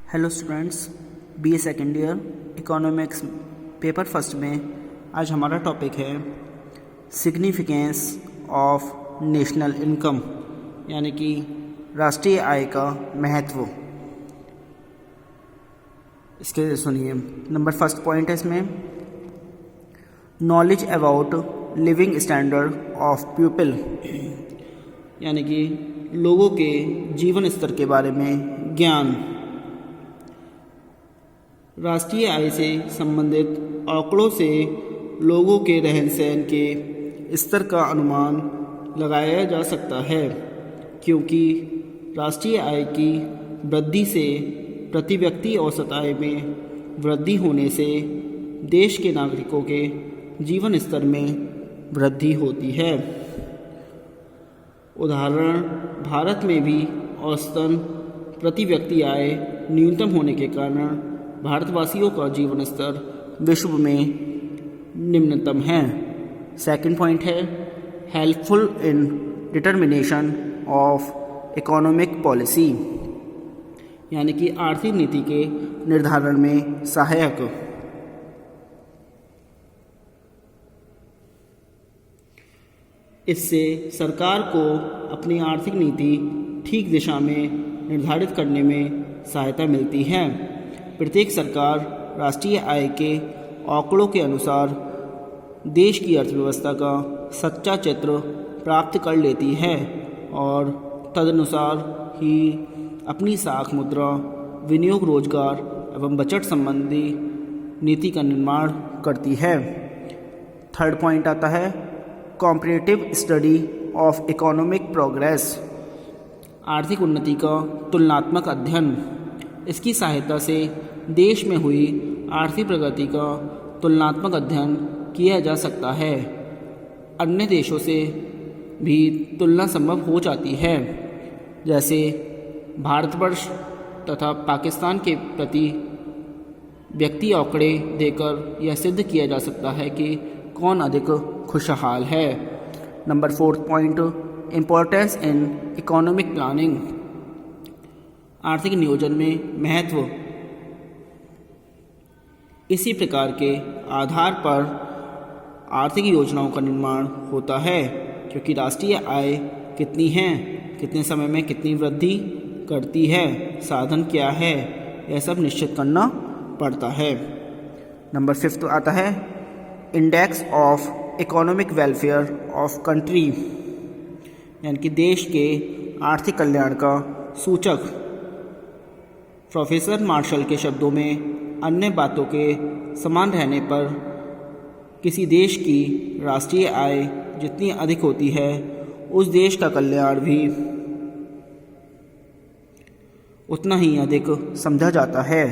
Hello students, BA second year economics paper first में आज हमारा टॉपिक है सिग्निफिकेंस ऑफ नेशनल इनकम, यानी कि राष्ट्रीय आय का महत्व। इसके सुनिए, नंबर फर्स्ट पॉइंट है इसमें knowledge about living standard of people, यानी कि लोगों के जीवन स्तर के बारे में ज्ञान। राष्ट्रीय आय से संबंधित आंकड़ों से लोगों के रहन सहन के स्तर का अनुमान लगाया जा सकता है, क्योंकि राष्ट्रीय आय की वृद्धि से प्रति व्यक्ति औसत आय में वृद्धि होने से देश के नागरिकों के जीवन स्तर में वृद्धि होती है। उदाहरण, भारत में भी औसतन प्रति व्यक्ति आय न्यूनतम होने के कारण भारतवासियों का जीवन स्तर विश्व में निम्नतम है। सेकंड पॉइंट है helpful in determination of economic policy, यानी कि आर्थिक नीति के निर्धारण में सहायक। इससे सरकार को अपनी आर्थिक नीति ठीक दिशा में निर्धारित करने में सहायता मिलती है। प्रत्येक सरकार राष्ट्रीय आय के आंकड़ों के अनुसार देश की अर्थव्यवस्था का सच्चा चित्र प्राप्त कर लेती है और तदनुसार ही अपनी साख मुद्रा, विनियोग, रोजगार एवं बजट संबंधी नीति का निर्माण करती है। थर्ड पॉइंट आता है comparative study of economic progress, आर्थिक उन्नति का तुलनात्मक अध्ययन। इसकी सहायता से देश में हुई आर्थिक प्रगति का तुलनात्मक अध्ययन किया जा सकता है। अन्य देशों से भी तुलना संभव हो जाती है, जैसे भारतवर्ष तथा पाकिस्तान के प्रति व्यक्ति आंकड़े देकर यह सिद्ध किया जा सकता है कि कौन अधिक खुशहाल है। Number fourth point importance in economic planning, आर्थिक नियोजन में महत्व। इसी प्रकार के आधार पर आर्थिक योजनाओं का निर्माण होता है, क्योंकि राष्ट्रीय आय कितनी है, कितने समय में कितनी वृद्धि करती है, साधन क्या है, यह सब निश्चित करना पड़ता है। नंबर फिफ्थ आता है index of economic welfare of country, यानी कि देश के आर्थिक कल्याण का सूचक। प्रोफेसर मार्शल के शब्दों में अन्य बातों के समान रहने पर किसी देश की राष्ट्रीय आय जितनी अधिक होती है उस देश का कल्याण भी उतना ही अधिक समझा जाता है।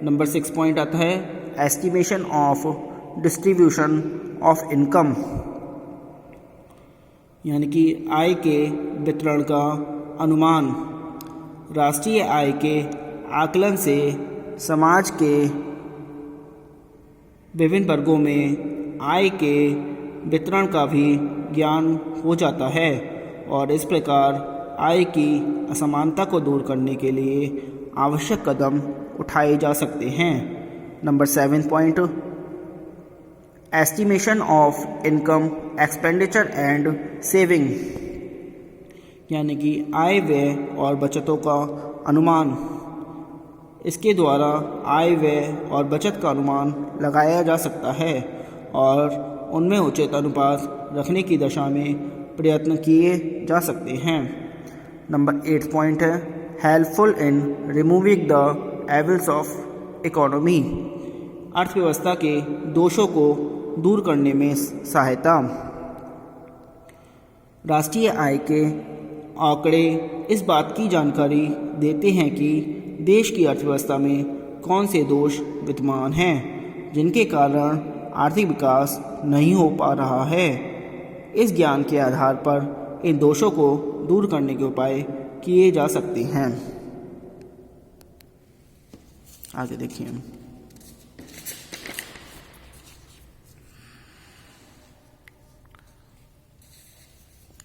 नंबर 6 पॉइंट आता है estimation of distribution of income, यानी कि आय के वितरण का अनुमान। राष्ट्रीय आय के आकलन से समाज के विभिन्न वर्गों में आय के वितरण का भी ज्ञान हो जाता है और इस प्रकार आय की असमानता को दूर करने के लिए आवश्यक कदम उठाए जा सकते हैं। Number 7 point estimation of income expenditure and saving, यानी कि आय, व्यय और बचतों का अनुमान। इसके द्वारा आय, व्यय और बचत का अनुमान लगाया जा सकता है और उनमें उचित अनुपात रखने की दिशा में प्रयत्न किए जा सकते हैं। नंबर 8 पॉइंट है helpful in removing the evils of economy, अर्थव्यवस्था के दोषों को दूर करने में सहायता। राष्ट्रीय आय के आंकड़े इस बात की जानकारी देते हैं कि देश की अर्थव्यवस्था में कौन से दोष विद्यमान हैं जिनके कारण आर्थिक विकास नहीं हो पा रहा है। इस ज्ञान के आधार पर इन दोषों को दूर करने के उपाय किए जा सकते हैं। आगे देखिए,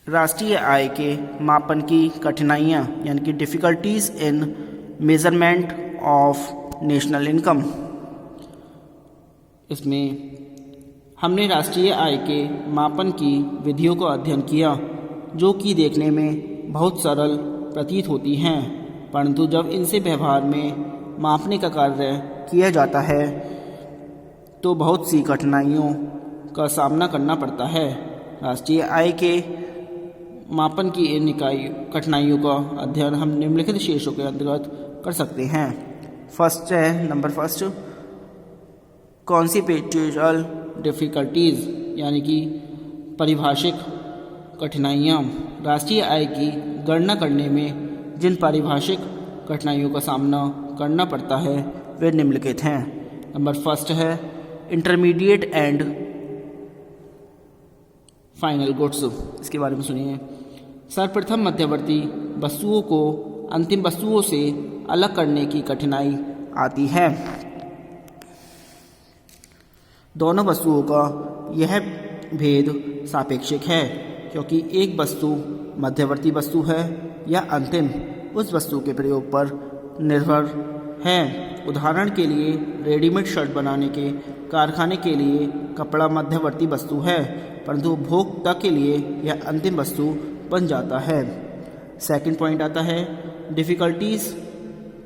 राष्ट्रीय आय के मापन की कठिनाइयाँ, यानी कि difficulties in measurement of national income. इसमें हमने राष्ट्रीय आय के मापन की विधियों का अध्ययन किया, जो कि देखने में बहुत सरल प्रतीत होती हैं, परंतु जब इनसे व्यवहार में मापने का कार्य किया जाता है तो बहुत सी कठिनाइयों का सामना करना पड़ता है। राष्ट्रीय आय के मापन की इन कठिनाइयों का अध्ययन हम निम्नलिखित शीर्षों के अंतर्गत कर सकते हैं। फर्स्ट है नंबर फर्स्ट, कॉन्सेप्चुअल डिफ़िकल्टीज़, यानी कि परिभाषिक कठिनाइयाँ। राष्ट्रीय आय की गणना करने में जिन पारिभाषिक कठिनाइयों का सामना करना पड़ता है वे निम्नलिखित हैं। नंबर फर्स्ट है इंटरमीडिएट एंड फाइनल गुड्स। इसके बारे में सुनिए। सर्वप्रथम मध्यवर्ती वस्तुओं को अंतिम वस्तुओं से अलग करने की कठिनाई आती है। दोनों वस्तुओं का यह भेद सापेक्षिक है, क्योंकि एक वस्तु मध्यवर्ती वस्तु है या अंतिम उस वस्तु के प्रयोग पर निर्भर है। उदाहरण के लिए रेडीमेड शर्ट बनाने के कारखाने के लिए कपड़ा मध्यवर्ती वस्तु है, परंतु उपभोक्ता के लिए यह अंतिम वस्तु बन जाता है। सेकंड पॉइंट आता है डिफ़िकल्टीज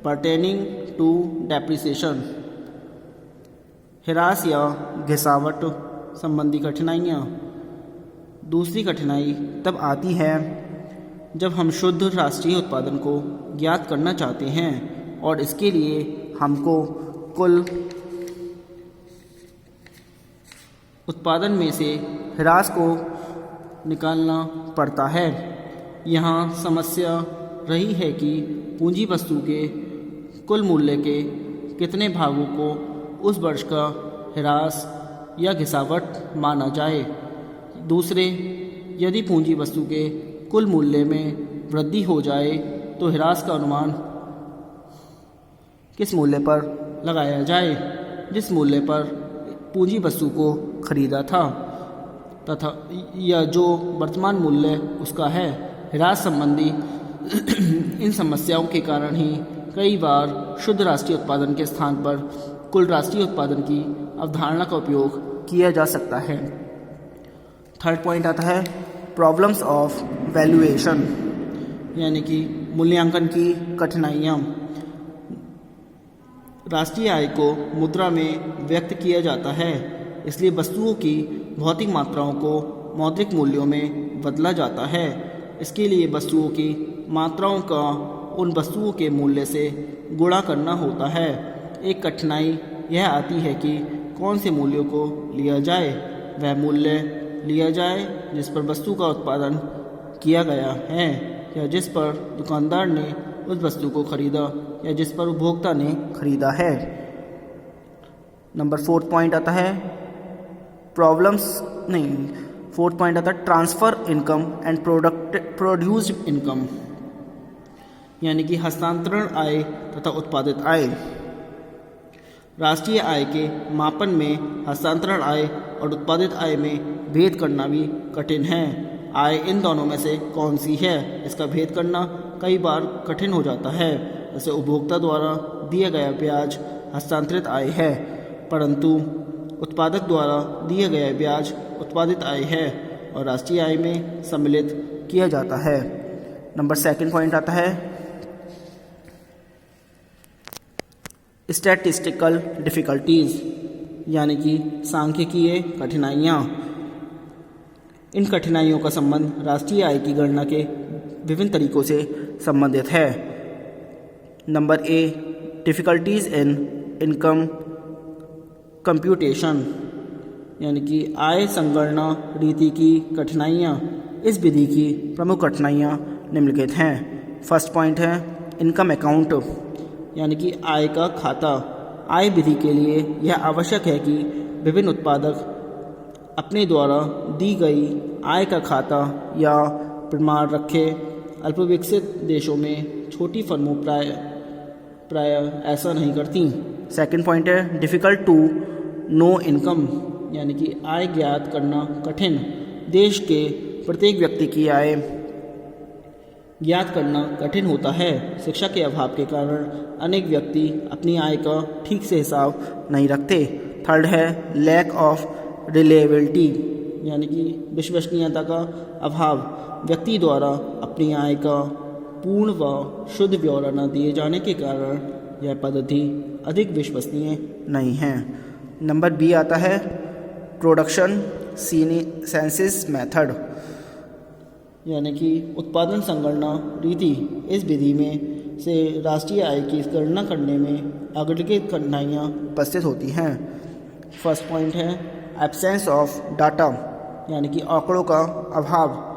पर्टेनिंग टू डेप्रिसिएशन, ह्रास या घिसावट संबंधी कठिनाइयाँ। दूसरी कठिनाई तब आती है जब हम शुद्ध राष्ट्रीय उत्पादन को ज्ञात करना चाहते हैं और इसके लिए हमको कुल उत्पादन में से ह्रास को निकालना पड़ता है। यहाँ समस्या रही है कि पूंजी वस्तु के कुल मूल्य के कितने भागों को उस वर्ष का ह्रास या घिसावट माना जाए। दूसरे, यदि पूंजी वस्तु के कुल मूल्य में वृद्धि हो जाए तो ह्रास का अनुमान किस मूल्य पर लगाया जाए, जिस मूल्य पर पूंजी वस्तु को खरीदा था तथा या जो वर्तमान मूल्य उसका है। ह्रास संबंधी इन समस्याओं के कारण ही कई बार शुद्ध राष्ट्रीय उत्पादन के स्थान पर कुल राष्ट्रीय उत्पादन की अवधारणा का उपयोग किया जा सकता है। थर्ड पॉइंट आता है प्रॉब्लम्स ऑफ वैल्यूएशन, यानी कि मूल्यांकन की कठिनाइयाँ। राष्ट्रीय आय को मुद्रा में व्यक्त किया जाता है, इसलिए वस्तुओं की भौतिक मात्राओं को मौद्रिक मूल्यों में बदला जाता है। इसके लिए वस्तुओं की मात्राओं का उन वस्तुओं के मूल्य से गुणा करना होता है। एक कठिनाई यह आती है कि कौन से मूल्यों को लिया जाए। वह मूल्य लिया जाए जिस पर वस्तु का उत्पादन किया गया है या जिस पर दुकानदार ने उस वस्तु को खरीदा या जिस पर उपभोक्ता ने खरीदा है। नंबर फोर्थ पॉइंट आता है transfer income and produced income, यानी कि हस्तांतरण आय तथा उत्पादित आय। राष्ट्रीय आय के मापन में हस्तांतरण आय और उत्पादित आय में भेद करना भी कठिन है। आय इन दोनों में से कौन सी है, इसका भेद करना कई बार कठिन हो जाता है। जैसे उपभोक्ता द्वारा दिया गया ब्याज हस्तांतरित आय है, परंतु उत्पादक द्वारा दिया गया ब्याज उत्पादित आय है और राष्ट्रीय आय में सम्मिलित किया जाता है। नंबर सेकंड पॉइंट आता है स्टैटिस्टिकल डिफ़िकल्टीज़, यानी कि सांख्यिकीय कठिनाइयाँ। इन कठिनाइयों का संबंध राष्ट्रीय आय की गणना के विभिन्न तरीकों से संबंधित है। Number A difficulties in income computation, यानी कि आय संगणना रीति की कठिनाइयाँ। इस विधि की प्रमुख कठिनाइयाँ निम्नलिखित हैं। फर्स्ट पॉइंट है इनकम अकाउंट, यानी कि आय का खाता। आय विधि के लिए यह आवश्यक है कि विभिन्न उत्पादक अपने द्वारा दी गई आय का खाता या प्रमाण रखे। अल्पविकसित देशों में छोटी फर्मों प्राय ऐसा नहीं करती। सेकंड पॉइंट है डिफ़िकल्ट टू नो इनकम, यानी कि आय ज्ञात करना कठिन। देश के प्रत्येक व्यक्ति की आय ज्ञात करना कठिन होता है। शिक्षा के अभाव के कारण अनेक व्यक्ति अपनी आय का ठीक से हिसाब नहीं रखते। थर्ड है लैक ऑफ रिलेबिलिटी, यानी कि विश्वसनीयता का अभाव। व्यक्ति द्वारा अपनी आय का पूर्ण व शुद्ध ब्यौरा न दिए जाने के कारण यह पद्धति अधिक विश्वसनीय नहीं है। नंबर बी आता है प्रोडक्शन सेंसिस मेथड, यानी कि उत्पादन संगणना रीति। इस विधि में से राष्ट्रीय आय की गणना करने में अग्रगण्य कठिनाइयाँ उपस्थित होती हैं। फर्स्ट पॉइंट है एब्सेंस ऑफ डाटा, यानी कि आंकड़ों का अभाव।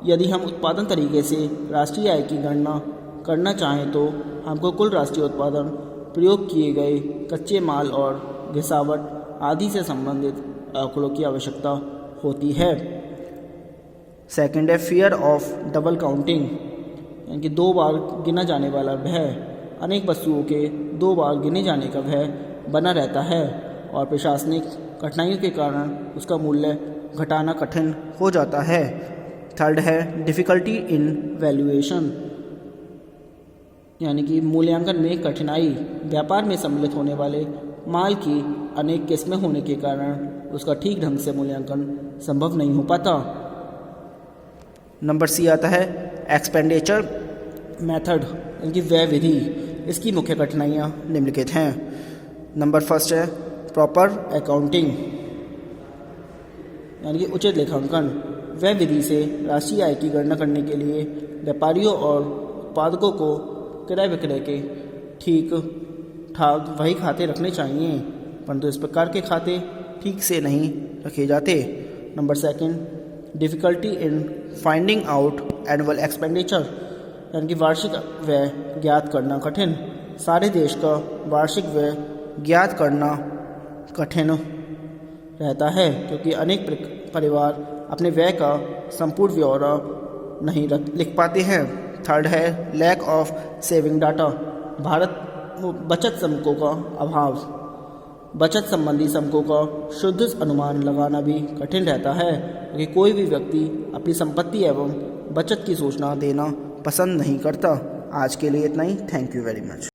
यदि हम उत्पादन तरीके से राष्ट्रीय आय की गणना करना चाहें तो हमको कुल राष्ट्रीय उत्पादन, प्रयोग किए गए कच्चे माल और घिसावट आदि से संबंधित आंकड़ों की आवश्यकता होती है। सेकंड है फियर ऑफ डबल काउंटिंग, यानी कि 2 बार गिना जाने वाला भय। अनेक वस्तुओं के 2 बार गिने जाने का भय बना रहता है और प्रशासनिक कठिनाइयों के कारण उसका मूल्य घटाना कठिन हो जाता है। थर्ड है डिफ़िकल्टी इन वैल्यूएशन, यानी कि मूल्यांकन में कठिनाई। व्यापार में सम्मिलित होने वाले माल की अनेक किस्में होने के कारण उसका ठीक ढंग से मूल्यांकन संभव नहीं हो पाता। नंबर सी आता है एक्सपेंडिचर मेथड, यानी कि व्यय विधि। इसकी मुख्य कठिनाइयाँ निम्नलिखित हैं। नंबर फर्स्ट है प्रॉपर अकाउंटिंग, यानी कि उचित लेखांकन। व्यय विधि से राष्ट्रीय आय की गणना करने के लिए व्यापारियों और उत्पादकों को क्रय विक्रय के ठीक ठाक वही खाते रखने चाहिए, परंतु इस प्रकार के खाते ठीक से नहीं रखे जाते। Number second difficulty in finding out annual expenditure, यानी कि वार्षिक व्यय ज्ञात करना कठिन। सारे देश का वार्षिक व्यय ज्ञात करना कठिन रहता है क्योंकि अनेक परिवार अपने व्यय का संपूर्ण ब्यौरा नहीं लिख पाते हैं। थर्ड है lack of saving data, Bharat बचत समकों का अभाव। बचत संबंधी समकों का शुद्ध अनुमान लगाना भी कठिन रहता है क्योंकि कोई भी व्यक्ति अपनी संपत्ति एवं बचत की सूचना देना पसंद नहीं करता। आज के लिए इतना ही। Thank you very much.